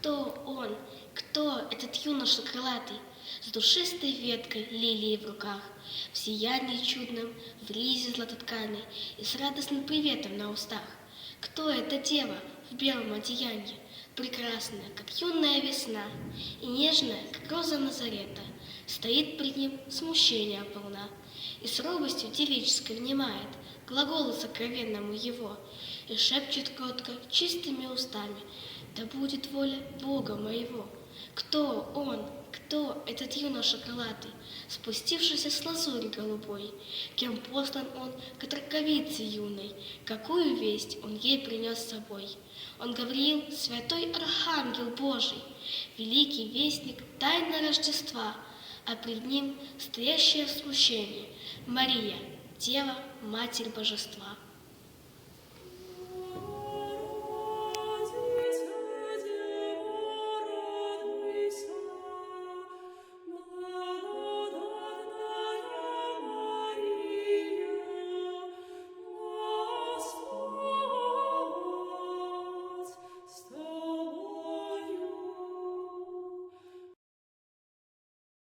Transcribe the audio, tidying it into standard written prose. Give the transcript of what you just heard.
Кто он? Кто этот юноша крылатый, с душистой веткой лилии в руках, в сиянии чудном, в ризе златотканой и с радостным приветом на устах? Кто эта дева в белом одеянии, прекрасная, как юная весна, и нежная, как роза Назарета, стоит пред ним смущения полна, и с робостью девической внимает глаголу сокровенному его, и шепчет кротко чистыми устами: «Да будет воля Бога моего». Кто он? Кто этот юноша крылатый, спустившийся с лазури голубой? Кем послан он к отроковице юной? Какую весть он ей принес с собой? Он Гавриил, святой архангел Божий, великий вестник тайны Рождества, а пред ним стоящая в смущении Мария, Дева, Матерь Божества.